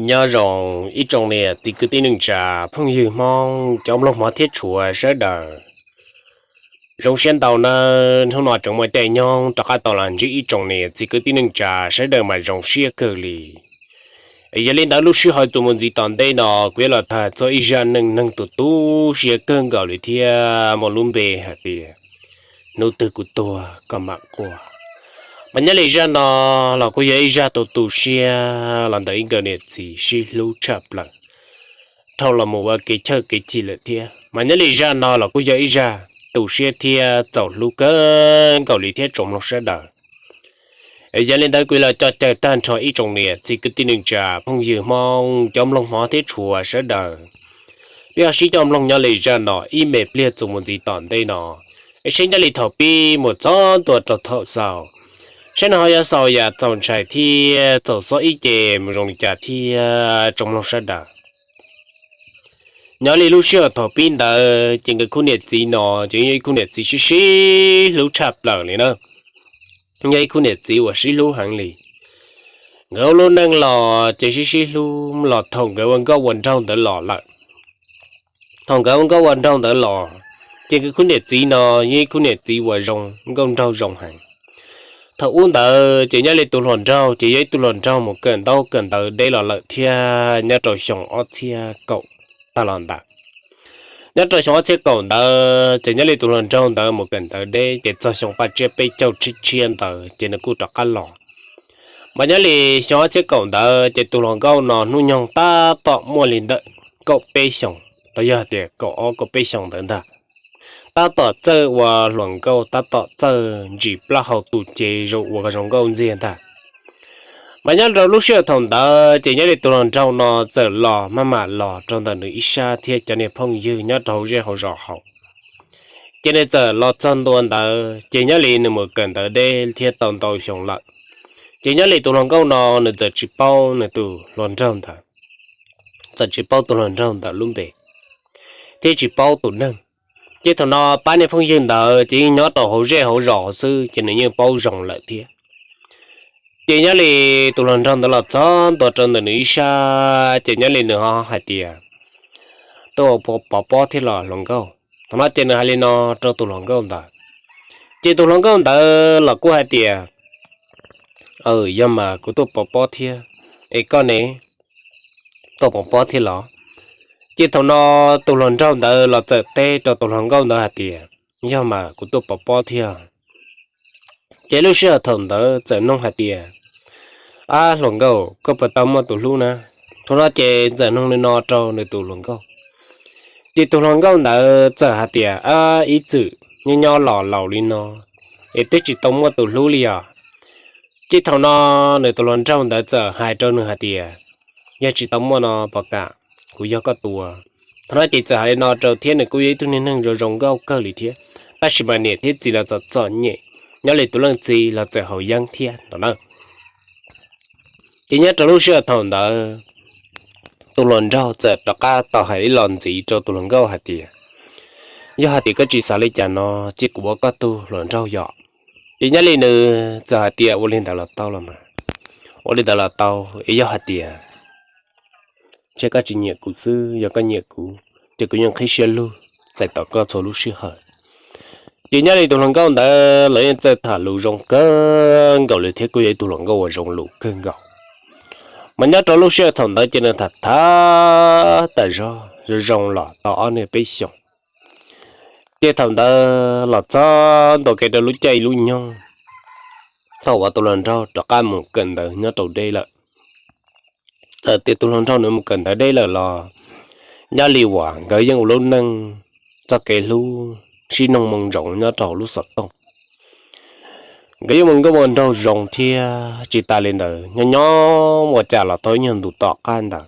nhớ rằng ít trong này thì cứ tin đừng trả phong dư mong trong lúc mà thiết chùa sẽ đờ trong xuyên tàu nó không nói trong mọi tay nhong tất cả tàu làm chỉ ít trong này thì cứ tin đừng trả sẽ đờ mà trong xia cơ lì giờ lên đó lúc xưa hỏi tụi mình gì tận đây nó quên là thật cho ít ra nâng nâng tụt tu xia cơn gạo lì thia một lúm bề hạt bề nô tư của tôi cầm mặc của mà nhớ lại ra nó là có giấy ra tụt tụt xia làm tới internet gì xí lưu chập lần thâu là một cái chơi cái gì là thia mà nhớ lại ra nó là có giấy ra tụt xia thia tàu lưu cơn gạo lì thia trồng nó sẽ đỡ giờ lên đây quy là cho trời tan cho ít trồng nè thì cứ tin đừng trả phong dư mong trong lòng hóa thế chùa sẽ đỡ bây giờ sĩ trong lòng nhớ lại ra nó y mệt liệt dùng một gì tận đây nó sinh ra lịch thọ pi một chó tuổi trọ thọ sao sinh họ ya sao ya trồng trái thì trồng số ít chè một dòng trả thì trong lòng sẽ đỡ nhớ lại lúc xưa thọ pin đã chỉ cái khu nhiệt gì nó chỉ cái khu nhiệt gì xí lúc chập lợn này nữa ngay khu nhiệt gì của xí lúc hàng lì ngẫu luôn đang lò chỉ xí lúc lò thòng cái quần câu quần trong tới lò lợn thòng cái quần câu quần trong tới lò chỉ cái khu nhiệt gì nó ngay khu nhiệt gì của rồng công trâu rồng hàng thọ uống tờ chỉ nhớ lên tụ luận trâu chỉ nhớ tụ luận trâu một cần tờ đây là lợn thia nhớ trò sòng ót thia cậu ta làm ta nhớ trò sòng ót thia cậu tờ chỉ nhớ lên tụ luận trâu tờ một cần tờ đây chỉ cho sòng ba chiếc bay châu chi chiên tờ chỉ nó cú trọc cá lò mà nhớ lên sòng ót thia cậu tờ chỉ tụ luận câu nó nuôi nhong ta tọ mua liền đợi cậu bay sòng đó giờ thì cậu bay sòng tờ ta ta tỏ chơi và luận câu ta tỏ chơi chỉ là hậu tụ chế rồi và cái câu gì ta mà nhớ rồi lúc xưa thằng ta chỉ nhớ để tụi lần trâu nó giờ lò mà lò trong tận nữ isa thiệt cho nên phong dư nhớ trâu riêng hậu rõ hậu cho nên giờ lò chân tuần ta chỉ nhớ liền một cần tới đây thiệt tận tàu sống lại chỉ nhớ liền tụi lần câu nó nữa giờ chỉ bao nữa tụi lần trâu ta giờ chỉ bao tụi lần trâu ta luôn về thế chỉ bao tụi nâng chứ thằng nó bán những phong dân đó chỉ nhớ tàu hậu rẻ hậu rõ sư chỉ nên như bao rộng lại thiệt chỉ nhớ là tụi lần trong đó là chọn tụi trong đó nữ sa chỉ nhớ là nữa hai tiền tụi bỏ thì là lần câu thằng nó trên hai lên nó cho tụi lần câu đó chỉ tụi lần câu đó là của hai tiền nhưng mà của tụi bỏ thì ấy con này tụi bỏ thì là chỉ thằng nó tụi lần trong đó là tự tế cho tụi lần câu đó hai tiền nhưng mà của tụi bỏ thì chỉ lúc xưa thằng đó tự nông hai tiền lần câu có bắt tao mà tụi luôn nè thằng nó chỉ giờ nông lên nó cho nên tụi lần câu chỉ tụi lần câu đã giờ hai tiền ý chữ như nhau lò lên nó để tới chỉ tao mà tụi luôn liền chỉ thằng nó nên tụi lần trong đã giờ hai cho nữa hai tiền giờ chỉ tao mà nó bạc cả cú giờ có tua thằng nó chỉ giờ hai nó cho thiên này cú ấy tụi nên rồi rong câu cơ lý thế ta chỉ mà nè thế chỉ là giờ nhẹ nhớ lại tụi lần gì là giờ hậu giang thiên đó chỉ nhớ trong lúc xưa thằng đó tụi lần rau giờ tất cả tao hãy làm gì cho tụi lần gạo hạt tiền giờ hạt tiền cái chỉ xả lấy cho nó chỉ của các tu lần rau dọ chỉ nhớ lên nữa giờ hạt tiền ô lên đó là tao là mà ô lên đó là tao ấy giờ hạt tiền chỉ cái chỉ nhẹ cũ xưa giờ cái nhẹ cũ chỉ có những cái xe luôn chạy tao có số lúc xưa hết chỉ nhớ lên tụi lần gạo đã lấy giờ thả lù rong cơn gạo lấy thiết của tụi lần gạo rong lù cơn gạo mà nhớ trong lúc xưa thằng đó cho nên thật thà tại do rồi rong lọ tỏ này bị sống cái thằng đó lọ cho đồ cái đó lúc chạy lúc nhông sau đó tôi lần sau cho cái một cần đó nhớ trong đây là giờ thì tôi lần sau nữa một cần ở đây là nhớ liều quả cái dân lúc nâng cho cái lu xin nông mong rộng nhớ trong lúc sập tông cái mình có muốn đâu rồng thì chỉ ta lên đời nhỏ một chả là thôi nhưng tụ tọt can đó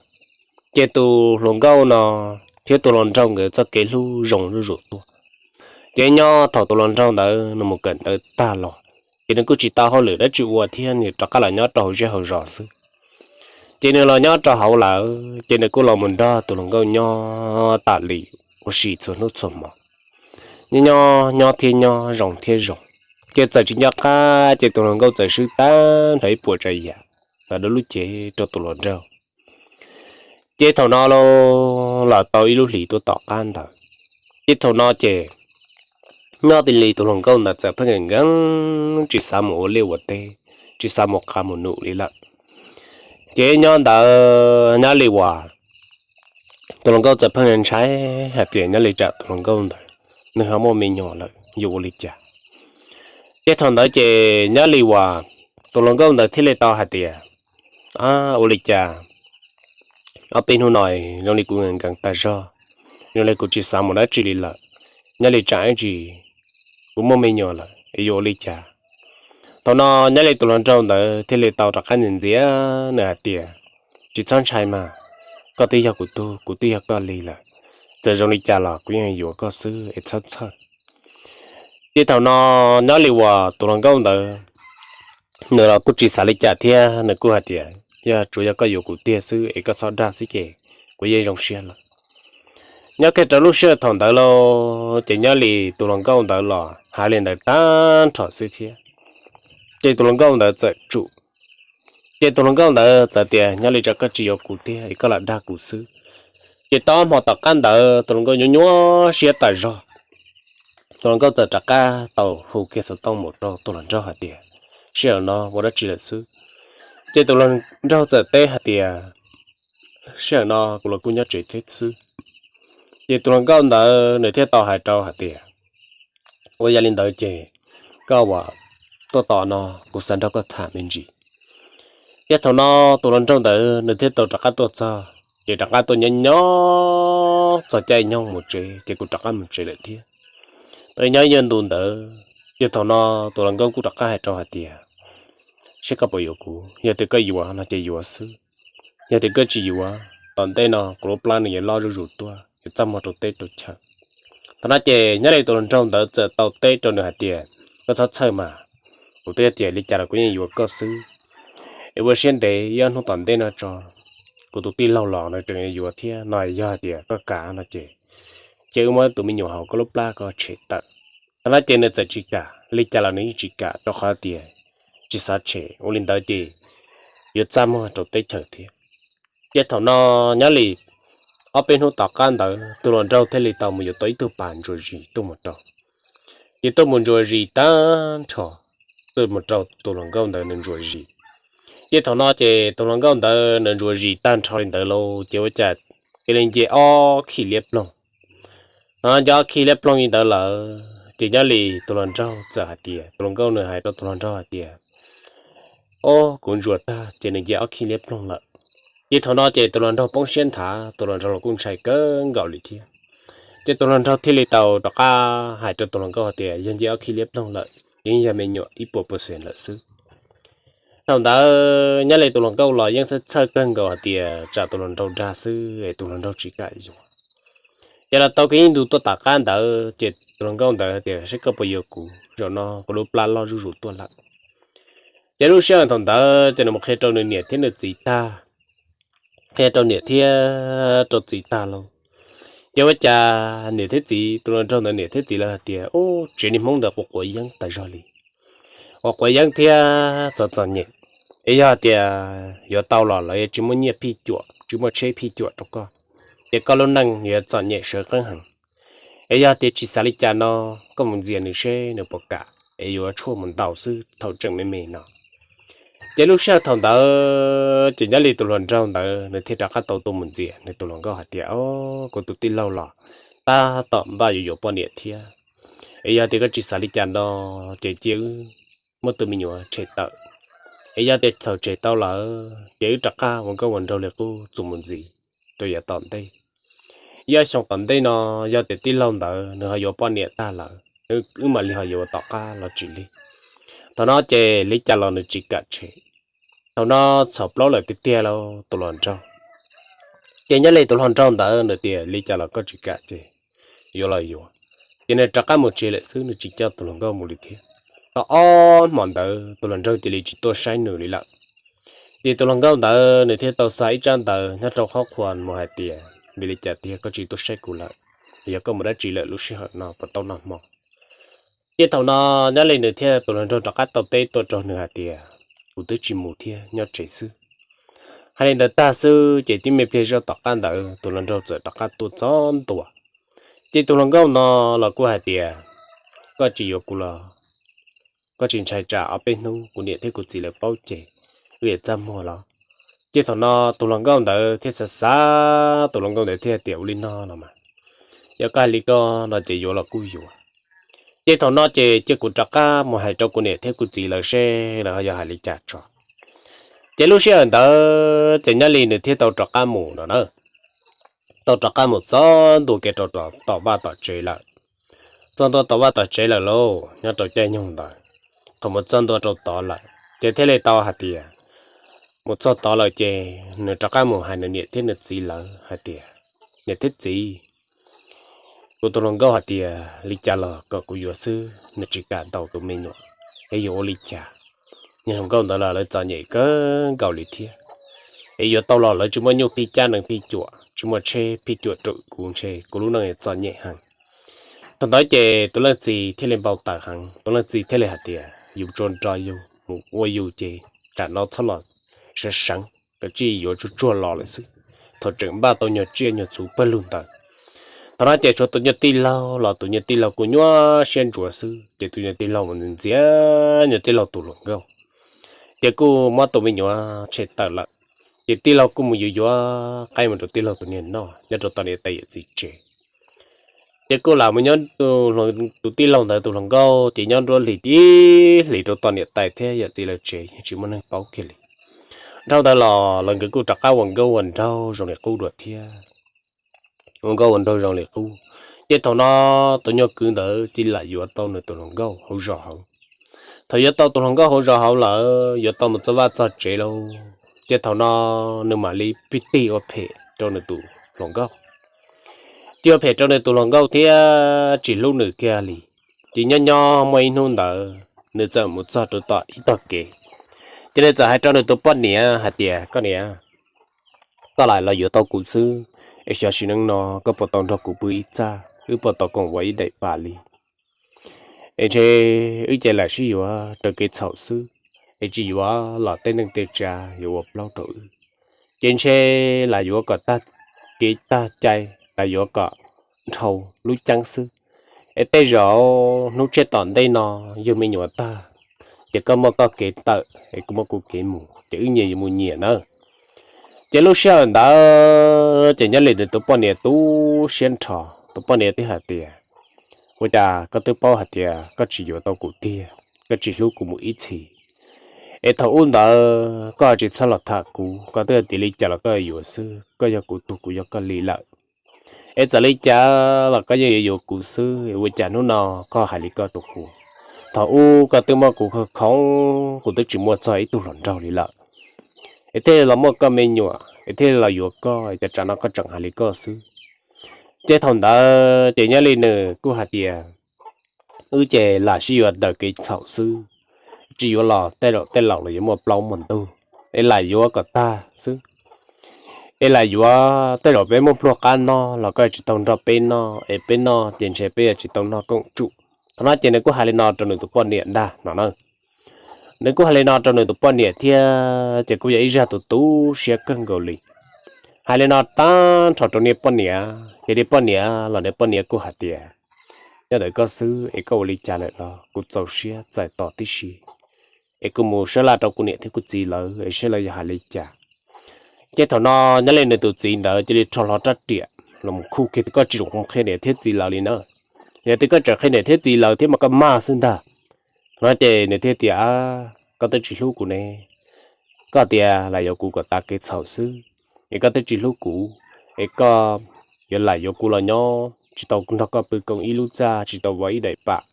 chế tụ lồng câu nó thiết tụ lồng trong cái cho cái lu rồng lu rụt tua chế nhỏ thầu tụ lồng trong đó nó một cần tới ta lò thì nó cứ chỉ ta họ lửa đã chịu qua thiên thì cho các là nhỏ trâu chứ hậu rõ sư chế nên là nhỏ trâu hậu là chế nên cứ làm mình đó tụ lồng câu nhỏ tạ lì của sĩ cho nó chậm mà nhỏ thiên nhỏ rồng thiên rồng cái giờ chỉ nhắc chỉ tụi nó câu giờ sư ta thấy bùa trái giả là đó lúc chế cho tụi nó rau chế thầu nó lo là tàu ít lúc lì tôi tọt can thở chế thầu nó chế nó thì lì tôi lòng câu là sẽ phải ngắn chỉ sao một liều vật tê chỉ sao một cam một nụ đi lận chế nhon đã nhá lì hòa tôi lòng câu sẽ phải ngắn trái hạt tiền nhá lì chặt tôi lòng câu thôi nên không mua mình nhỏ lại dù lì chặt chế thầu đó chế nhá lì hòa tôi lòng câu là thiết lì tao hạt tiền ô lì chặt ở bên hồ này nó đi cũng gần ta ra nó lại cũng chỉ sao một đợt chỉ là nhớ lại trái gì cũng mua mấy nhỏ là yêu lấy trả tao nó nhớ lại tụi lần trong đó thì lại tao đặt cái nhìn gì nè tiền chỉ chọn trái mà có tí giờ của tí giờ có lấy là giờ trong lấy trả là cũng như yêu có sư ít thật thật thì tao nó nhớ lại qua tụi lần công đó nữa là cũng chỉ xả lấy trả thì nữa cũng hạt tiền giờ chủ yếu có yêu của tiền sư ít có sao đa sĩ kể của yên trong xe là nhớ cái trò lúc xưa thằng đó lo chỉ nhớ lì tụi lòng công đó là hai lần đó tan trò sự thế chỉ tụi lòng công đó sẽ trụ chỉ tụi lòng công đó sẽ tiền nhớ lì cho cái chiều cụ tiền cái là đa cụ sư chỉ tao mà tập căn đó tụi lòng công nhớ nhớ xe tài rồi tụi lòng công sẽ trả cả tàu hồ kia sẽ tông một rồi tụi lòng cho hạt tiền xe nó vô đó chỉ là sư chỉ tụi lòng cho sẽ tê hạt tiền xe nó cũng là cũng nhớ chỉ thế sư chỉ tụi nó có đỡ nửa thiết tàu hải trâu hạt tiền, ôi gia đình đỡ chế, cóว่าตัวต่อเนาะกูสันเราก็ถามมันจียัดเท่าเนาะตัวนั้นtrong đỡ nửa thiết tàu trả cảตัวsao, chỉ trả cảตัวnhỏ nhỏ, sao chạy nhau một chế, chỉกูtrả cả một chế lại thiết, tôi nhớ nhân tuần đỡ,ยัดเท่าเนาะตัวนั้นก็กูtrả cả hải trâu hạt tiền, sẽ có bao nhiêuกู,ยัดtừ cái gìวะnó chỉ gì xứ,ยัดtừ cái gìวะ, tận đây nóกูplan này lo rồiตัวchăm một tết tổ chức, thằng nói chè nhớ đây tụi trong đỡ chờ tàu tết trong nửa hạt tiền, có thắt chơi mà, tụi tết tiền đi chả là cũng như cơ sư, em vừa xem để yên không tận tên nó cho, của tụi tin lâu lò nó trường như thế nói giờ tiền tất cả nó chè, chè mới tụi mình nhiều học có lúc la có chế tận, thằng nói chè nó sẽ chỉ cả, đi chả là những chỉ cả cho khó tiền, chỉ sát chè, ô linh tới chè, giờ chăm một tết chờ thế, cái thằng nó nhớ lì ở bên hồ tàu can đó tôi lần đầu thấy tàu một giờ tới tôi bàn rồi gì tôi một trâu chỉ tôi muốn rồi gì ta cho tôi một trâu tôi lần đầu đó nên rồi gì chỉ thằng nó chỉ tôi lần đầu đó nên rồi gì tan cho đến đó lâu chỉ với chặt cái lên chỉ khi liệp luôn cho khi liệp luôn như đó là chỉ nhớ lì tôi lần đầu giờ hạt tiền tôi lần đầu nữa hay tôi lần đầu hạt tiền cũng ruột ta chỉ nên chỉ khi liệp luôn là chỉ thằng nó chỉ tụi lần đầu bông xuyên thả tụi lần đầu cũng chạy cơn gạo lì thiê chỉ tụi lần đầu thì lì tàu đó cả hai tụi lần đầu thì dân chỉ ở khi liếp long lợi nhưng giờ mình nhỏ ít bộ percent là xứ thằng đó nhớ lại tụi lần đầu là dân sẽ chạy cơn gạo thì trả tụi lần đầu ra xứ để tụi lần đầu chỉ cái gì giờ là tàu cái đủ tôi tạc can đó chỉ tụi lần đầu đó thì sẽ có bao nhiêu cú rồi nó có lúc plan lo rủ tôi lại giờ lúc sáng thằng đó chỉ là một cái trâu nữa nhẹ thế là gì ta khi trong nửa thế trong gì ta luôn, giờ vợ cha nửa thế gì, tôi nói trong nửa thế gì là tiền, chỉ niệm mong được một quầy giang tại sao đi, một quầy giang thế cho nhẹ, ấy giờ tiền giờ tao là chỉ muốn nhẹ phi chuột, chỉ muốn chơi phi chuột đó cơ, để có lúc năng giờ cho nhẹ sợ căng hẳn, ấy giờ tiền chỉ xài lịch cha nó có một gì nữa xe nữa bọc cả, ấy giờ chua mình đào sư thầu trận mê nó. chỉ lúc sau thằng đó chỉ nhớ đi tụi lần trong đó nên thiết ra các tàu tụi mình gì nên tụi lần có hạt tiền có tụi tin lâu lọ ta tạm bao nhiêu bao nhiêu thia ấy giờ thì cái chỉ xài đi chăn đó chỉ chữ mất tụi mình nhiều chế tạo ấy giờ thì thầu chế tạo là chỉ trắc ca một cái vấn đề là cô dùng mình gì tôi giờ tạm đây giờ xong tạm đây nó giờ thì tin lâu đó nữa hay bao nhiêu ta là cứ mà li hay tao ca là chỉ li tao nói chế lý chăn là nó chỉ cả chế tao nó sập lỗ lại tiệt lâu tụi lần trong cái nhớ lại tụi lần trong đã nửa tiệt lý cho là có chỉ cả chứ vô là vô cái này chắc một chế lại xứ nó chỉ cho tụi lần có một lý thế tao on mòn đã tụi lần trong chỉ lý chỉ tôi sai nửa lý lặng thì tụi lần có đã nửa thế tao sai trang đã nhớ trong khó khăn một hai tiệt vì lý trả tiệt có chỉ tôi sai cũ lại giờ có một đã chỉ lại lúc xưa nó và tao nằm mò cái tao nó nhớ lại nửa thế tụi lần trong chắc tao tê tôi cho nửa hai tiệt cụ tới chỉ một thiên nhớ chạy sư hay là ta sư chỉ tìm mấy phía cho tọt ăn đỡ tụi lần đầu giờ tọt ăn tụi chọn tụi chỉ tụi lần đầu nó là của hai tiền có chỉ có là có chuyện chạy trả ở bênนู้của địa thế của chỉ là bao chế về tâm mua lo chỉ thằng nó tụi lần đầu đỡ thế xa tụi lần đầu để thế tiểu linh nó là mà giờ cái lý do nó chỉ vô là cùi vô chỉ thằng nó chỉ của trắc cá mà hai trong của địa thế của chỉ là xe là giờ hai lý trả cho chỉ lúc xưa đó chỉ nhớ liền được thiết tàu trắc cá mù đó nữa tàu trắc cá một số đồ cái tàu ba tàu chơi lại trong đó tàu ba tàu chơi lại lô nhớ tàu chơi nhung đó còn một trong đó tàu lại chỉ thế này tàu hạt tiền một số tàu lại chỉ nửa trắc cá mù hai nửa nhiệt thiết nửa gì lại hạt tiền nhiệt thiết gì cô tôi lòng gấu hạt tiền lý trả là có cô giáo sư nửa chỉ cả tàu tụi mình nhở ấy vô lý trả nhưng không có đó là lấy cho nhảy cái gạo lý thiệt ấy giờ tao lo lấy chúng mình nhục pi cha nâng pi chuột chúng mình chơi pi chuột trụ cũng chơi cũng lúc này cho nhảy hàng tao nói chơi tôi là gì thế lên bao tải hàng tôi là gì thế lên hạt tiền dùng tròn trai dùng một quay dùng chơi trả nó thắt lọt sẽ sáng cái chi giờ chú chua lò lại sự thôi chừng ba tôi nhớ chia nhớ chú bên luôn tao tao nói chơi cho tôi nhớ tin lâu là tôi nhớ tin lâu của nhớ xuyên chùa sư chơi tôi nhớ tin lâu mình dễ nhớ tin lâu tụi lòng gấu giờ cô mất tụi mình nhớ chết tao lại giờ tí lâu cô muốn nhớ cái mà tụi tí lâu tụi nhìn nó nhớ tụi tao này tay gì chơi giờ cô làm mới nhớ tụi tí lâu tại tụi lòng gấu chỉ nhớ rồi lì tụi tao này tay thế giờ tí lâu chơi chỉ muốn nói bảo kia lì đâu ta là lần cái cô trắc áo quần gấu quần đâu rồi này cô đuổi thia quần gấu quần đâu rồi này cô giờ thằng nó tụi nhớ cứ đỡ chỉ là vừa tao này tụi lòng gấu hậu rõ hậu thời giờ tao tụi lòng gấu hậu rõ hậu là giờ tao một số vài giờ chơi đâu chỉ thằng nó nếu mà li piti ở phe cho nên tụ lòng gấu chưa phe cho nên tụ lòng gấu thì chỉ lúc nửa kia li chỉ nhỏ mấy nôn đỡ nửa giờ một giờ tụ tọt ít tọt kì cho nên giờ hai cho nên tụ bắt nè hạt tiền có nè có lại là giờ tao cũng sư ấy giờ xin nó có bắt tao cho cũng bự ít ra cứ bắt tao còn vậy để bà li ấy chế là gì vậy từ cái草sư ấy chỉว่าlà tên năng tê cha yếu lâu tuổi trên xe là yếu cả ta kỹ ta chạy là yếu cả thầu lúc trắng sư ấy tê rõ lúc chết tận đây nó yêu mình nhỏ ta chỉ có một cái kỹ tự ấy cũng một cái kỹ mù chữ nhiều mù nhẹ nữa chỉ lúc sau đã chỉ nhớ lại được tụi bọn này tu xuyên trò tụi bọn này thì hạt tiền bây giờ có tụi bao hạt tiền có chỉ yếu tao cụ tiền có chỉ lúc cũng một ít gì ấy thầu ôn đó có chỉ sao là thà cũ có tới tỷ lệ trả là có nhiều sư có giờ cụ tu cụ giờ có lì lợi ấy trả lý trả là có nhiều cụ sư ấy trả nó nào có hai lý có tu cụ thầu u có tới mà cụ không cụ tới chỉ mua cho ấy tu lần rau lì lợi ấy thế là một cái menu ấy thế là nhiều có ấy trả nó có chẳng hai lý có sư chế thằng đó chế nhớ lên nữa cụ hạt tiền chế là sử dụng được cái草sư chỉ có là tên lẩu là một lâu mình tu đây là vô cả ta xứ đây là vô tên lẩu bên một lô can nó là cái chỉ tông ra bên nó ở bên nó tiền xe bên chỉ tông nó công trụ nó chỉ nên có hai lần nó trong nửa tụ quan điện đa nó nếu có hai lần nó trong nửa tụ quan điện thì chỉ có vậy ra tụ tú sẽ cân gầu lì hai lần nó ta cho trong nửa quan điện thì đi quan điện là nửa quan điện có hạt tiền nhớ đợi có xứ ấy có lì trả lại là cũng giàu xe giải tỏa tí xí ấy cũng mua sữa là trong cuốn thì cũng gì lỡ ấy sẽ là hà lý trả cái thằng nó nhớ lên được tụi gì đó chỉ để cho nó trách tiệt là một khu kia có chỉ không khai để thiết gì lỡ đi nữa giờ thì có trở khai để thiết gì lỡ thế mà có ma sinh ta nói để để thiết tiệt có tới chỉ lúc của này có tiệt là do cụ có ta cái sầu sư ấy có tới chỉ lúc cũ ấy có giờ lại do cụ là nhau chỉ tao cũng có bự công ý lúc ra chỉ tao vậy để bạc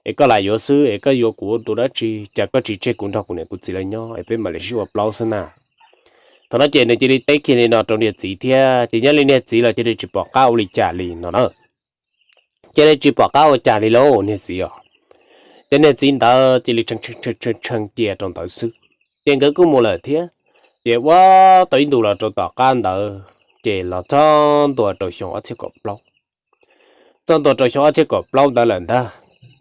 ấy có lại yếu sư ấy có yếu của tôi đã chỉ chả có chỉ chơi cũng thằng của này cũng chỉ là nhau ấy bên mà lại siêu bao sơn à thằng nó chơi này chỉ đi tết kia này nó trong địa chỉ thì chỉ nhớ lên địa chỉ là chỉ đi chỉ bỏ cao đi trả liền nó nữa chỉ đi chỉ bỏ cao trả liền lô địa chỉ à cho nên chỉ ta chỉ đi chân tiền trong tờ sư tiền cái cũng một lần thế chỉ quá tới đủ là trong tờ can tờ chỉ là trong tờ trong xong ở trên cột bao trong tờ trong xong ở trên cột bao đã lần ta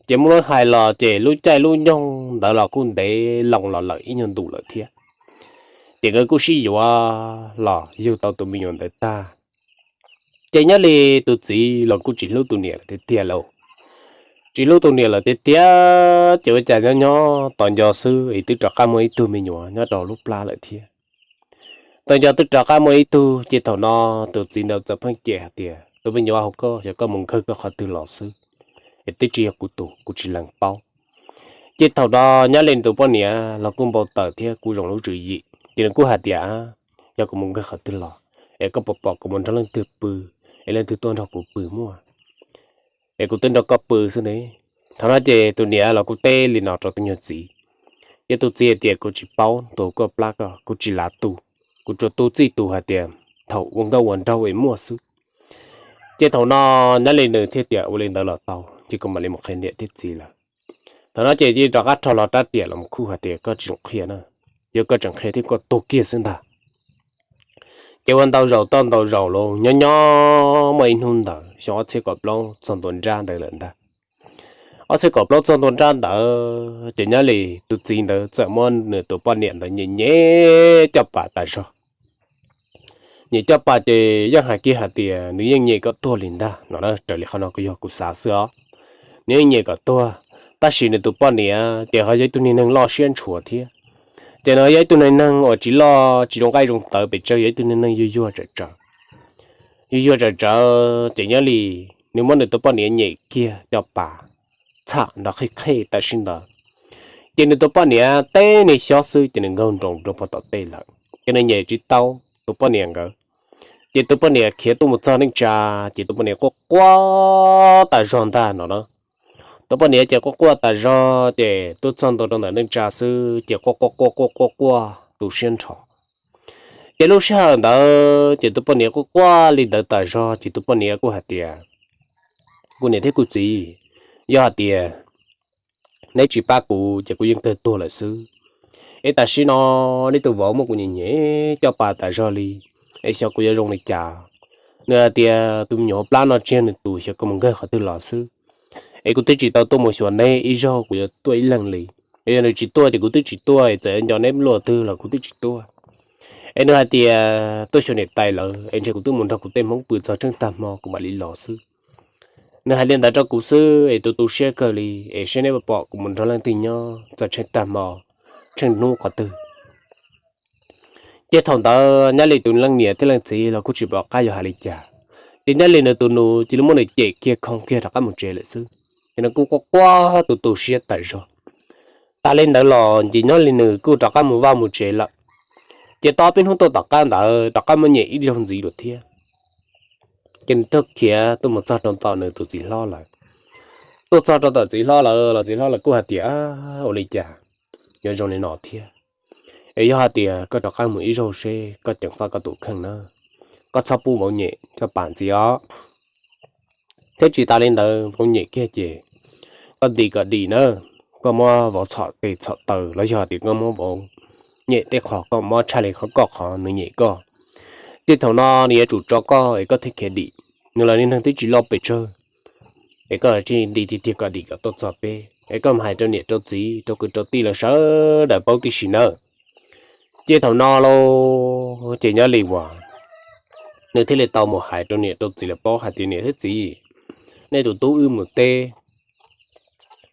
chỉ muốn hai là chỉ lúc chạy lúc nhông đó là cũng để lòng là lợi nhân đủ lợi thiệt tiền cái cú sĩ yếu là yêu tao tụi mình nhận được ta chỉ nhớ là tụi chỉ là cú chỉ lúc tụi nhẹ thì tiền lâu chỉ lúc tụi nhẹ là thì tiền chỉ với cha nhỏ toàn giáo sư ấy tự trắc mấy tụi mình nhỏ nhớ đầu lúc la lại thiệt toàn giáo tự trắc mấy tụi chỉ thầu nó tụi chỉ đâu chấp hành trẻ tiền tụi mình nhỏ học có mong khơi có họ tự lão sư ấy tự chỉ cú tụ cú chỉ làm bao chỉ thầu đó nhớ lên tụi bọn nhẹ là cũng bao tờ thiệt cú rong lúc chữ gì chỉ là cú hạt tiền giờ cũng mong khơi họ tự lão ấy có bọc của mình trong lần từ bự ấy lên từ tuần học của bự mua ấy cũng tên đó có bự xí này thằng nó chơi tụi nhẹ là cũng tê liền nó cho tụi nhớ gì giờ tụi chơi tiền cũng chỉ bao tụi có plak cũng chỉ là tụ cũng cho tụi chỉ tụ hạt tiền thầu uống đâu ấy mua xứ chơi thầu nó lên nữa thiết tiền uống lên đó là tàu chỉ còn mà lên một cái điện thiết gì là thằng nó chơi chỉ cho các trò lọt đắt tiền là một khu hạt tiền có chừng kia nữa giờ có chẳng kia thì có tổ kia xứng ta cáiวันtàu dầu tàu tàu dầu luôn nhỏ mấy hôm đó xong sẽ có lâu trong tuần tra đời lần ta ở sẽ có lâu trong tuần tra đó chỉ nhớ là tụi chính đó sợ món nửa tụi bao niệm đó nhẹ nhẹ cho bà tại sao nhẹ cho bà thì giang hải kia hạt tiền nếu như nhẹ có tua liền ta nó đó trở lại nó có yêu xa xưa nếu nhẹ có tua ta xin được tụi bao niệm thì họ dễ tụi nên lo xuyên chùa thiệt cho nên ấy tụi này năng ở chỉ lo chỉ trong cái trong tờ bị chơi ấy tụi này năng vui trở chỉ nhớ li nếu muốn được tụi bọn nhẹ kia cho bà chả nó khi tại sinh đó cho nên tụi bọn nhẹ té này xóa sư cho nên ngon trong phần tọt tê lận cho nên nhẹ chỉ tao tụi bọn nhẹ ngờ chỉ tụi bọn nhẹ kia tụi một sao nên trà chỉ tụi bọn nhẹ có quá tại giòn ta nó đó tụi bọn nhẹ chỉ có qua tại do để tụi chân tụi nó nên trả sư chỉ qua tụi xuyên trọ cái lúc sau đó chỉ tụi bọn nhẹ có qua liền đỡ tại do chỉ tụi bọn nhẹ có hạt tiền cô này thấy cô gì do hạt tiền nếu chỉ ba cụ chỉ có những tên tôi là sư ấy ta xin nó để tụi vợ một cô nhẹ cho bà tại do li ấy sao cô dùng này trả nữa tiền tụi nhỏ plan nó trên tụi sẽ có một cái họ tự làm sư ấy cũng chỉ tao tôi một số này ý do của tôi lần lì ấy là chỉ tôi thì cũng chỉ tôi giờ anh cho ném lúa tư là cũng chỉ tôi ấy nữa thì tôi cho nệp tài là anh sẽ cũng tôi muốn thằng cũng tên mong bự cho chân tạm mò cũng mà lý lò sư nữa hai liên đại cho cụ sư ấy tôi share cơ li ấy share nếp bỏ cũng muốn cho lần tình nhau cho chân tạm mò chân nu có từ cái thằng đó nhớ lại tụi lần nhẹ thế lần gì là cũng chỉ bỏ cái giờ hai lịch trả thì nhớ lại nữa tụi nó chỉ là muốn để chạy kia không kia là cái một chế lại sư thì nó cũng có quá tụi xia tại rồi ta lên đó là chỉ nói lên nữa cứ đặt cái một vào một chế là chỉ tao bên không tôi đặt cái một nhẹ ít không gì được thiệt trên thực kia tôi một sao trong tao nữa tôi chỉ lo lại tôi sao trong tao chỉ lo là cô hạt tiền ở đây chả nhớ trong này nọ thiệt ấy hạt tiền có đặt cái một ít rồi xe có chẳng phải có tụ khăn nữa có sao bu một nhẹ cho bạn gì đó thế chỉ ta lên đó không nhẹ kia chị có đi nữa có mua vỏ sọ để sọ tờ lấy cho thì có mua vỏ nhẹ để khó có mua chai lấy khó nữa nhẹ có tiếp theo nó thì chủ cho có ấy có thích cái đi nhưng là nên thằng tí chỉ lo bể chơi ấy có chỉ đi thì có đi có tốt cho bé ấy có hai cho nhẹ cho gì cho cứ cho tí là sợ để bao tí xí nữa tiếp theo nó lo chỉ nhớ liền vào nếu thế là tao một hai cho nhẹ cho gì là bao hai tiền nhẹ hết gì nên tụi tôi một tê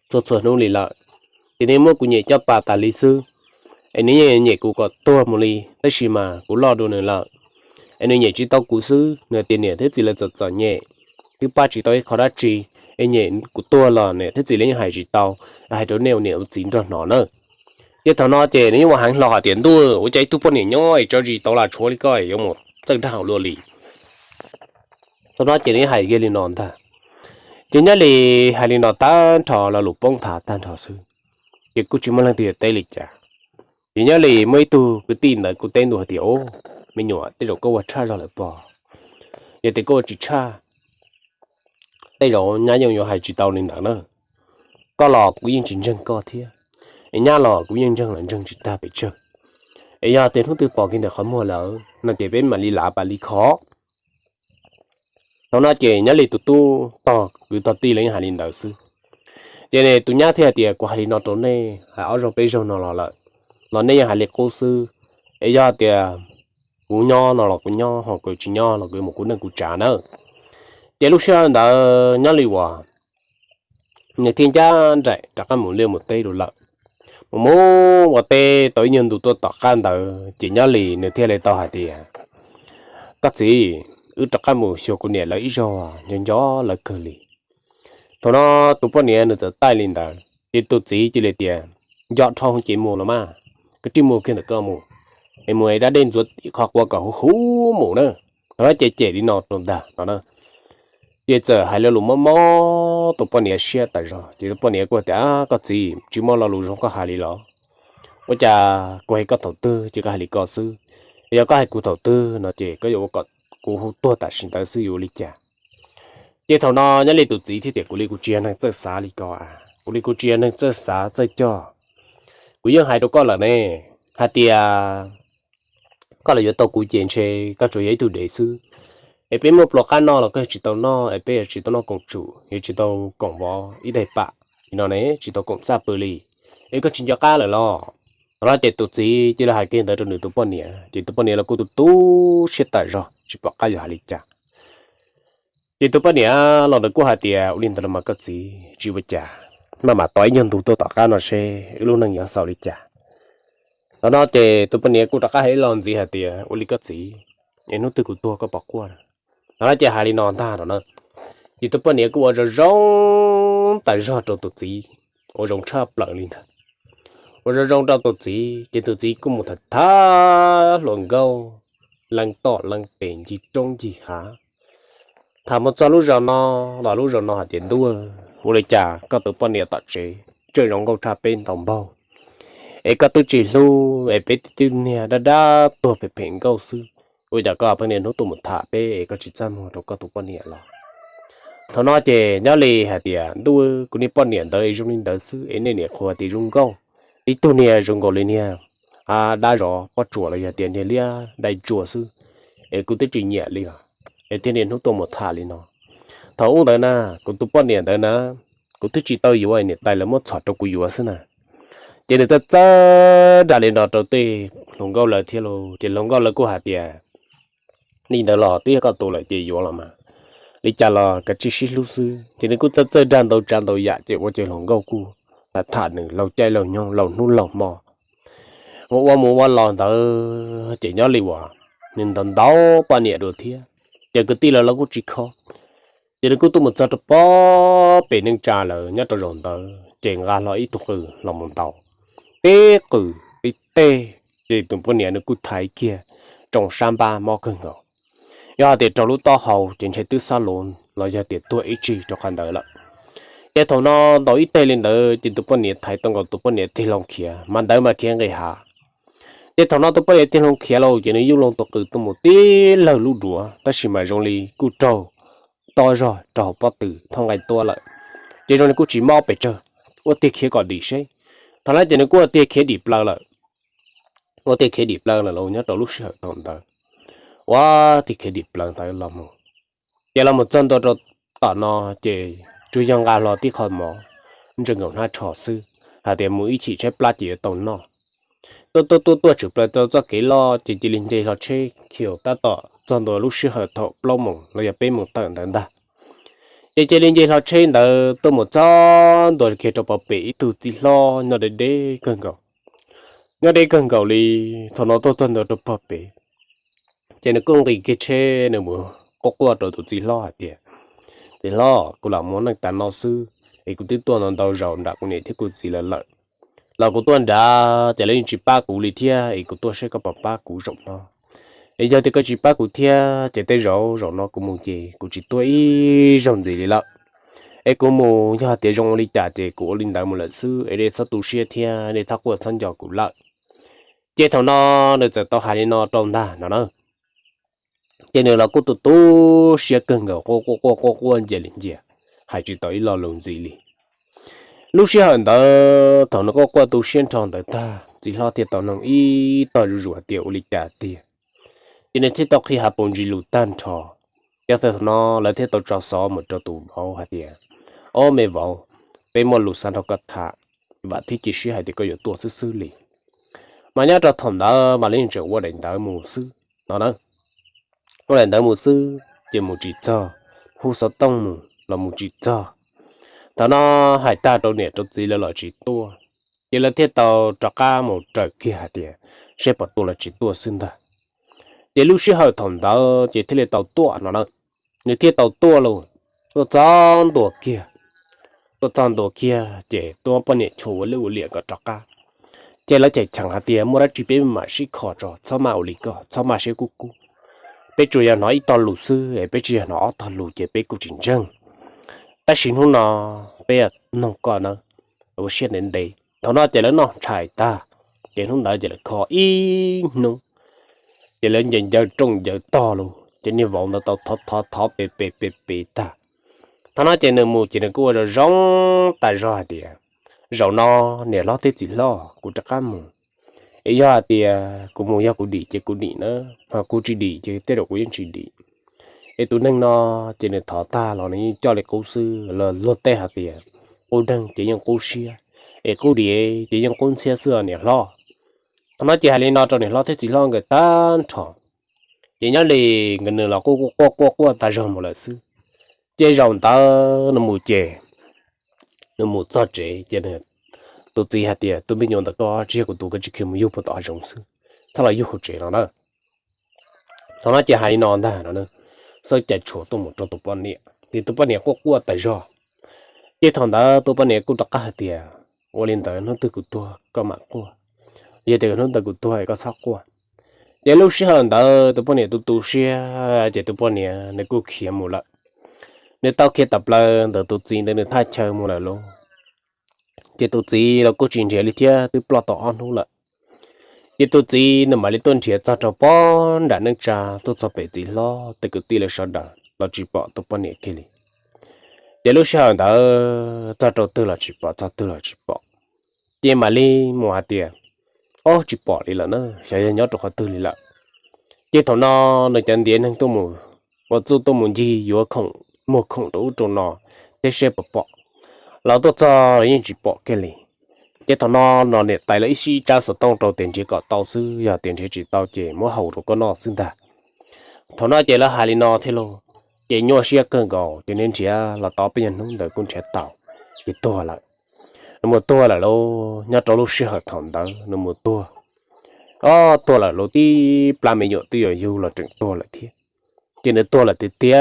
cho nó lì lại thì nếu mà cũng nhẹ cho bà ta lý sư anh ấy nhẹ cũng có tua một ly tất gì mà cũng lo đồ nữa là anh ấy nhẹ chỉ tao cũng sư nửa tiền nhẹ thế gì là giật nhẹ thứ ba chỉ tao khó đã chi anh nhẹ cũng tua là nè thế gì lấy hai chỉ tao hai chỗ nèo nèo chín cho nó nữa cái thằng nó thì nếu mà hàng lò tiền đua我chạy tu bao nhiêu nhoi cho gì tao là chúa đi coi có một chân thảo luôn lì thằng nó chỉ lấy hai cái liền nón ta chỉ nhớ là hai lần đó ta thọ là lục bông thả tan thọ sư chỉ cứ chỉ muốn làm tiền tây lịch chả chỉ nhớ là mấy tu cứ tin là cứ tên đồ thì ô mình nhỏ tới rồi cô cha rồi lại bỏ giờ thì cô chỉ cha tới rồi nhà dùng nhiều hai chỉ tàu lên đó nữa có lò cũng yên chính chân có thiệt nhà lò cũng yên chân là chân chỉ ta bị chơi ấy giờ tiền không từ bỏ kinh được khó mua lỡ nó chỉ bên mà đi lạ bà đi khó nó nói chuyện nhớ lại tụi tu to cứ tập đi lấy hai linh đạo sư cho nên tụi nhá theo tiền của hai linh nó trốn này hai ở rồi bây giờ nó là lợi nó này hai linh cô sư ấy giờ thì cú nho nó là cú nho hoặc cú chỉ nho là cú một cú năng cú trả nữa để lúc sau đã nhớ lì hòa nhà thiên cha chạy chắc là muốn liều một tây đồ lợn một tây tối nhân tụ tôi tọt can tờ chỉ nhớ lì nếu theo lại tao hạt tiền các gì chắc là một số con nhện lấy rồi nhân gió là cơ lì thôi nó tụ bao nhiêu nữa tay lên tờ thì tụ chỉ lấy tiền dọn thong chỉ mua là mà cái chim mua kia là cơ mua em mua đã đến rồi khó qua cả hú mù nữa nó chạy đi nọ tồn ta nó nữa giờ giờ hai lô mò mò tụ bao nhiêu xe tại rồi thì tụ bao nhiêu của ta có gì chỉ mua là lô trong có hai lì lọ bây giờ quay có đầu tư chỉ có hai lì có sư giờ có hai cụ đầu tư nó chỉ có yêu có cụ hút tua tại sinh tới sư yêu lì chả giờ thầu nó nhớ lì tụ gì thì để cụ lì cụ chia năng chơi xá lì có à cụ lì cụ chia năng chơi xá chơi cho cụ yên hai đứa con là nè hai tia có là yếu tố cụ chuyện chơi các chủ yếu từ đệ sư em biết một lọ khăn nó là cái chỉ tao nó em biết chỉ tao nó công chủ chỉ tao công võ ít đại bạ nó này chỉ tao công sa bự lì em có chuyện cho cá là lo nó để tụt gì chỉ là hai cái đó cho nửa tụt bao nhiêu chỉ tụt bao nhiêu là cô tụt tu sẽ tại rồi chỉ bảo cái gì hai lít chả chỉ tụt bao nhiêu là được cô hai tia liên tục mà cái gì chỉ với chả mà tối nhân tụt tôi tạo cá nó sẽ luôn năng nhận sau lít chả nó chỉ tụt bao nhiêu cô tạo cá hay làm gì hai tia uli cái gì em nó từ của tôi có bỏ qua nó chỉ hai lít non ta rồi nó chỉ tụt bao nhiêu cô ở rong tại rồi cho tụt gì ở rong chắp lại liền ở rong trong tụt gì chỉ tụt gì cũng một thật tha luận câu lăng tỏ lăng bền gì trong gì hả thà một số lúc rồi nó là lúc rồi nó hạt tiền đua vô lấy trả có tụt bao nhiêu tạt chế chơi rong câu trà bên tổng bao ấy có tụt chỉ lu ấy biết tụt nè đã tụt phải bền câu sư bây giờ có bao nhiêu nó tụt một thả bé có chỉ trăm hoặc có tụt bao nhiêu là thằng nó chỉ nhớ lì hạt tiền đua cũng đi bao nhiêu tới trong linh tới sư ấy nên nè khoa thì rong câu đi tu nè rong câu lên nè đã rõ có chùa là giờ tiền thì lia đại chùa sư ấy cũng tới chỉ nhẹ liền ấy tiền điện hút tụt một thả liền nó thấu đấy na cũng tụt bao nhiêu đấy na cũng tới chỉ tao yêu anh nè tại là một chọt trong cùi yêu sư nè chỉ để ta đã lên đó đầu tiên lồng câu là thiên lô chỉ lồng câu là của hạt tiền đi đó là tiếc có tụ lại chỉ yêu là mà lý trả là cái chi phí lưu sư chỉ nên cũng chơi tràn đầu dạ chỉ có chơi lồng câu cu là thả nữa lâu chơi lâu nhông lâu nút lâu mò một qua lòn tớ chỉ nhớ liều à nên tận đó bao nhiêu đồ thiệt giờ cái tí là nó cũng chỉ khó giờ nó cũng tụi một giờ tập bó bị nâng trà là nhớ tao rộn tớ chỉ ngã lo ít thuộc lòng một tàu tê cử bị tê thì tụi bao nhiêu nó cũng thấy kia trong sam ba mò cưng ngầu giờ thì trong lúc to hầu trên xe tư xa lộn là giờ thì tôi ít chỉ cho khán đỡ lắm giờ thằng nó đòi ít tê lên đỡ thì tụi bao nhiêu thấy tao còn tụi bao nhiêu thì lòng kia mà đỡ mà thiên người hà giờ thằng nó tụi bao nhiêu thì lòng kia lâu chỉ nên yêu lòng tụi cứ tụi một tí lâu lú đùa ta chỉ mà rong li cú trâu to rồi trâu bao tử thằng ngày to lại chỉ rong li cú chỉ mau bể chơi ô tiệt kia còn đi xe thằng này chỉ nên cú tiệt kia đi plug lại ô tiệt kia đi plug là lâu nhớ trâu lúc sợ thằng ta quá tiệt kia đi plug ta làm một giờ là một chân đó cho tao nó chỉ chú yang gà lò tiệt khỏi mỏ nhưng ngầu na trò sư hà tiệt mũi chỉ chơi plug chỉ tao nó tôi chụp lại tôi cho cái lo chỉ linh dây lo chơi kiểu ta tỏ trong đó lúc xưa hợp thọ lâu mỏng rồi giờ bên một tầng tầng ta chỉ linh dây lo chơi đó tôi một cho rồi kia cho bảo vệ từ tí lo nó để cần cầu đi thằng nó tôi chân đó cho bảo vệ chỉ nó công ty kia chơi nữa mà có qua rồi từ tí lo hả tiệt thì lo cũng làm món này ta nó sư thì cũng tiếp tục nó đầu rộng đã cũng này thiết cũng gì là lợi là của tôi đã trở lên chỉ ba củ lì thia ấy của tôi sẽ có bảo ba củ rộng nó bây giờ thì có chỉ ba củ thia chỉ tới rau nó cũng muốn gì cũng chỉ tôi rộng gì lợ ấy cũng muốn cho tiền rong lì trả thì của linh đạo một lần xưa ấy để sao tu sửa thia để thắc qua sân giàu của lợ chế thằng nó được giờ tao hai nó trong ta nó chế này là của tụi tôi sửa cân gạo cô anh gì liền gì hay chỉ tới lo lồng gì liền lúc xưa hẳn đó thằng nó có qua tu xuyên tròn tới ta chỉ lo thiệt tao nông y tao rủa tiểu lịch trả tiền cho nên thiết tao khi hạ bồn gì lụt tan trò cho thằng nó lại thiết tao cho xó một cho tù vào hạt tiền ô mẹ vào bên một lụt san tao cắt thả và thiết chỉ xí hay thì có yếu tua sư lì mà nhớ cho thằng đó mà lên trường qua đánh đỡ mù sư nó đó qua đánh đỡ mù sư chỉ một chỉ cho hú sợ tông mù là một chỉ cho thằng nó hải ta đâu nè đâu gì là chỉ tua chỉ là thiết tàu cho cá một trời kia hạt tiền sẽ bắt tua là chỉ tua xin ta chỉ lúc xưa hồi thằng đó chỉ thiết là tàu tua nó đó như thiết tàu tua luôn tôi chọn tua kia chỉ tua bao nhiêu chỗ lưu liệt cái cho cá chỉ là chỉ chẳng hạt tiền mua ra chỉ biết mà xí khó cho sao mà ổn có sao mà sẽ cú bây giờ ya nói to lù sư bây giờ nó to lù chỉ bây cú chính chân ta xin hôm nó bây giờ nó còn nó ở xe đến đây thằng nó chỉ là nó chạy ta chỉ không đợi chỉ là khó ý nó chỉ là nhìn giờ trông giờ to luôn chỉ như vòng nó to thọ bể ta thằng nó chỉ là một chỉ là cô rồi rong tại rồi thì rồi nó nè lo tới chỉ lo cũng chắc cam ấy giờ thì cũng muốn giờ cũng đi chứ cũng đi nữa mà cũng chỉ đi chứ tới đâu cũng chỉ đi ấy tụi nâng nó chỉ nên thọ ta là này cho lại cố sư là lót tay hạt tiền cô đang chỉ những cố xia ấy cô đi chỉ những con xe xưa này lo thằng nó chỉ hay lên nó cho này lo thế chỉ lo người ta chọn chỉ nhớ thì người nữa là cô ta rồng một lần sư chơi rồng ta nó mù chè nó mù cho chè cho nên tụi chị hạt tiền tụi mình nhận được có chỉ có tụi cái chỉ kiếm yêu phụ tao rồng sư thằng là yêu hỗ trợ nó đó thằng nó chỉ hay nó đó nó sau chạy chuột tụi một tụi bọn nè thì tụi bọn nè có tại do cái thằng đó tụi bọn nè cũng đặt hạt tiền ô lên tới nó từ của tôi có mặt qua giờ thì nó từ của tôi hay có sắc qua giờ lúc xưa đó tụi bọn nè tụi xe giờ tụi bọn nè nó cũng khiêm một lần nếu tao kia tập là tụi chị nó thay chơi một lần luôn chỉ tụi chị là có chuyện gì đi theo tụi plot on luôn là chỉ tụi chị nó mà đi tuần chuyện cho bọn đã nâng trà tụi cho bé gì lo từ cái tiền là sao đó là chỉ bỏ tụi bọn này kia đi chỉ lúc sau đó cho tụi là chỉ bỏ cho tụi là chỉ bỏ tiền mà đi mua tiền chỉ bỏ đi là nó sẽ nhớ tụi họ tụi đi là chỉ thằng nó chẳng tiền hơn tụi mù và tụi mù gì yếu không mua không đủ tụi nó để sẽ bỏ lão tôi cho những chỉ bỏ cái này cái thằng nó nè tại lấy xí cha sợ tông đầu tiền chỉ có tàu sư giờ tiền chỉ tàu chỉ mỗi hậu rồi có nó xưng ta thằng nó chỉ là hai li nó thế luôn chỉ nhua xí cơn gò cho nên chỉ là tàu bây giờ nó đợi con trẻ tàu chỉ to lại nó một to là lâu nhớ cho lúc xí hợp thằng đó nó một to là lâu tí làm mấy nhựa tí ở yêu là chuyện to lại thế cho nên to là tí tía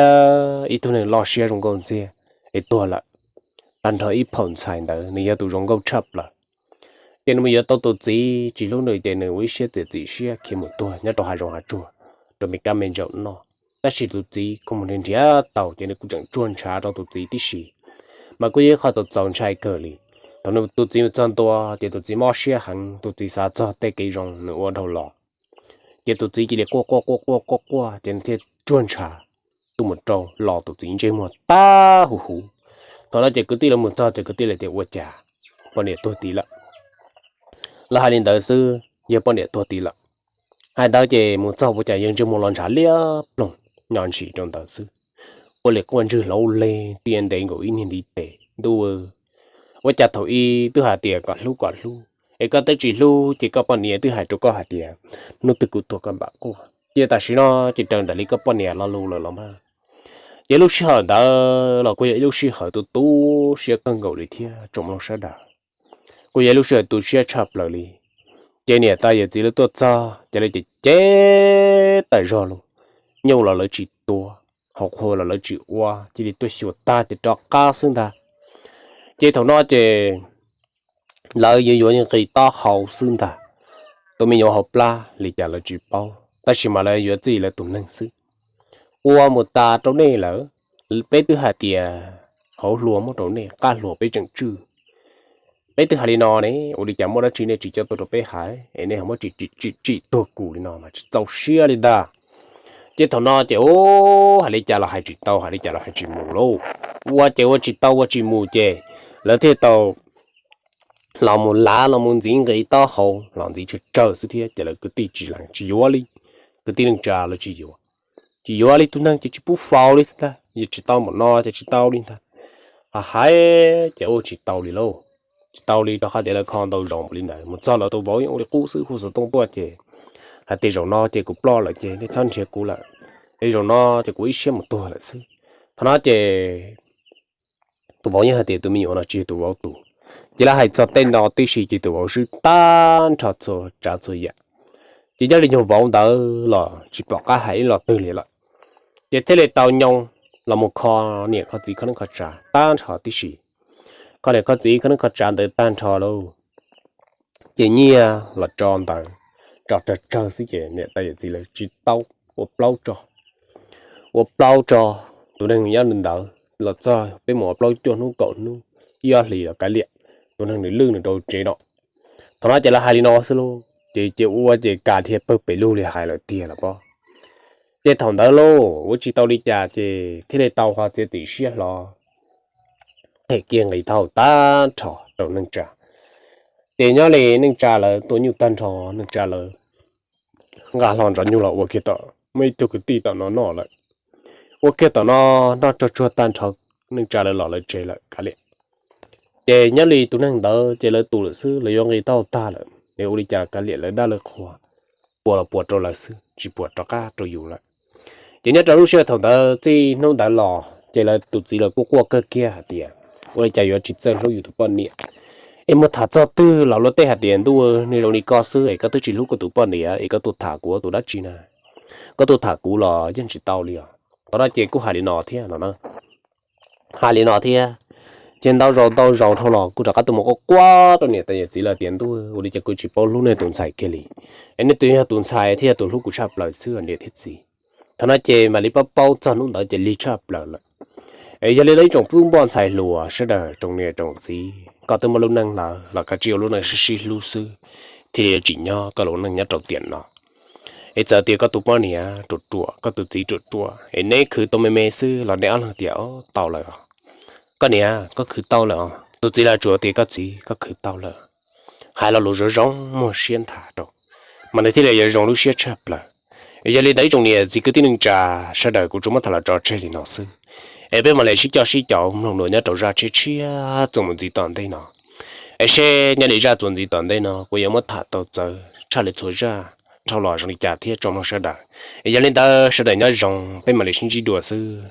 ít thôi này lo xí trong con xe ít to là anh thấy ít phồng xài đó này tụi rong câu chấp là cho nên bây giờ tụi chỉ lúc này để người sẽ chỉ sẽ khi một tuổi nhớ tụi hai rong hai chua rồi mình cam mình chọn nó ta chỉ tụi chỉ không nên chỉ tàu cho nên cũng chẳng chuyên trả cho tụi tí xí mà cứ như họ tụi chọn trái cờ li tụi nó tụi chỉ chọn tua thì tụi chỉ mua xe hàng tụi chỉ sao cho tay cái rong nữa ở đầu lọ thì tụi chỉ để qua cho nên chuyên trả tụi một trâu lọ tụi chỉ chơi một ta hú thằng nó chỉ cứ tí là một cho chỉ cứ tí là tiền quật trả bọn này tôi tí là hai lần đầu sư giờ bọn này tôi tí hai đầu chỉ một cho một trả nhưng chưa một lần trả lia lồng nhọn chỉ trong đầu sư bọn này quan chữ lâu lên tiền để ngồi in đi tệ đua quật trả thầu y tư hà tiền còn lu ấy có tới chỉ lu chỉ có bọn này tư hà chỗ có hà tiền nó từ cụ thuộc con bạc cô giờ ta chỉ nó chỉ trần đại lý có bọn này là lu rồi lắm ha giờ lúc xưa đó là cô giờ lúc xưa tụi tu xưa cân gầu đi thia trồng lâu sao đó cô giờ lúc xưa tụi xưa chập lại đi giờ này ta giờ chỉ là tụi cho giờ này chỉ chết tại rồi luôn nhiều là lấy chỉ tua học hồ là lấy chỉ qua chỉ để tụi xưa ta để cho cá sinh ta giờ thằng nó chỉ lấy như cái ta hậu sinh ta tụi mình học la lý trả là chỉ bao ta chỉ mà lấy gì là tụi năng sinh qua một ta trong này là bé thứ hai thì hậu lúa một trong này cá lúa bé chẳng chư bé thứ hai đi nó này ở đi chạm một chỉ này chỉ cho tôi bé hải này không có chỉ tôi cù đi nó mà chỉ tàu xia đi da chứ thằng nó chỉ hai đi chả là hai chỉ tàu hai đi chả là hai chỉ mù lô qua chỉ tàu qua chỉ mù chứ là thế tàu làm một lá làm một gì cái tàu hậu làm gì chứ chờ sự thế chỉ là cái tí chỉ là chỉ vô đi cái tí đừng trả là chỉ vô chỉ vô đi tụi năng chỉ bút phao đi ta chỉ tao một no chỉ tao đi ta hai chỉ tao đi lâu tao đi đó hai để là con tao rồng lên này một sao là tao bảo những cú sư tung bua chè hạt tiền rồng nó chè cũng lo là chè để chân chè cú là để rồng nó chè cú ít xem một tua là sư thằng nó chè tụi bảo những hạt tiền tụi mình nó chè tụi bảo tụi chỉ là hai cho tên nó tí xí chỉ tụi bảo sư tan cho trả cho vậy chỉ cho đi nhiều vòng đó là chỉ bảo cả hai là từ liền là chỉ thế là tao nhông là một kho nè có gì có nên có trả tan cho tí xí có thể có gì có nên có trả tới tan cho đâu chỉ nhia là tròn tờ trò xí gì nè tại gì là chỉ tao我包着tụi nên nhớ lần đầu là cho cái mỏ bao cho nó cậu nó giờ thì là cái liệt tụi nên để lương được đâu chế đó thằng nó chỉ là hai nó xí luôn chỉ uo chỉ cả thiệp bự bể luôn thì hai là tiền là bao chỉ thằng đó luôn我chỉ tao đi trả chỉ thế này tao hoa chỉ tỷ xí lo thế kia người tao ta trò tụi nên trả tiền nhớ thì nên trả là tôi nhiều tan trò nên trả là ngã lon cho nhiều là uo kia tao mấy tôi cứ tí tao nó lại ok tao nó cho tan cho nên trả lời lại chế lại cả liền chế nhớ li tụi năng đỡ chế lại tụi sư lấy người tao ta lại nếu đi trả cả liền lại đã là khoa bùa cho lại sư chỉ bùa cho cả cho dù lại chế nhớ cho lúc xưa thằng đó chỉ nó đã lò chế lại tụi gì là qua cơ kia hạt tiền tôi chạy vô chỉ chân lúc YouTube bọn nè em một thả cho tư là lúc tê hạt tiền tôi nên rồi đi co sư ấy cái tôi chỉ lúc của tụi bọn nè ấy cái tôi thả của tụi đã chi này có tôi thả cú là dân chỉ tao liền tao đã chơi cú hai lý nọ thế nó hai lý nọ thế trên tao rồi thôi là cú trả cả tụi một cái quá tao nè tại chỉ là tiền tôi đi chơi cú chỉ bao lúc này tụi xài kia li anh ấy tụi tụi xài thế tụi lúc cú chắp lại xưa anh ấy thế gì thằng nó chơi mà đi bao cho nó đỡ chơi li chắp lại ấy giờ lấy trồng phương bón xài lúa sẽ đỡ trồng nè trồng gì có tụi mà lúc năng là cả chiều lúc này sẽ lưu sư thì chỉ nhau cả lúc năng nhớ trồng tiền nó ấy giờ thì có tụi bọn nè trộn chùa có tụi gì trộn chùa ấy nãy cứ tụi mày sư là để ăn hàng tiểu tàu lại có nè có cứ tàu lại tụi gì là chùa thì có gì có cứ tàu lại hai là lúa rong mua xiên thả đâu mà này thì là giờ rong lúa xiên chập lại ấy giờ lấy đấy trong nè gì cứ tin trà sau đời của chúng nó thật là trò chơi thì nó sư ấy bên mà lại xí chảo không nổi nhá trâu ra chia dùng một gì toàn đây nó ấy xe nhà để ra dùng gì toàn đây nó bây giờ mất thả tàu giờ trả lại thôi ra sau đó rồi trả thiệt trong nó sẽ đợi giờ lên ta sẽ đợi nhớ rằng bên mà lấy sinh chỉ đùa sư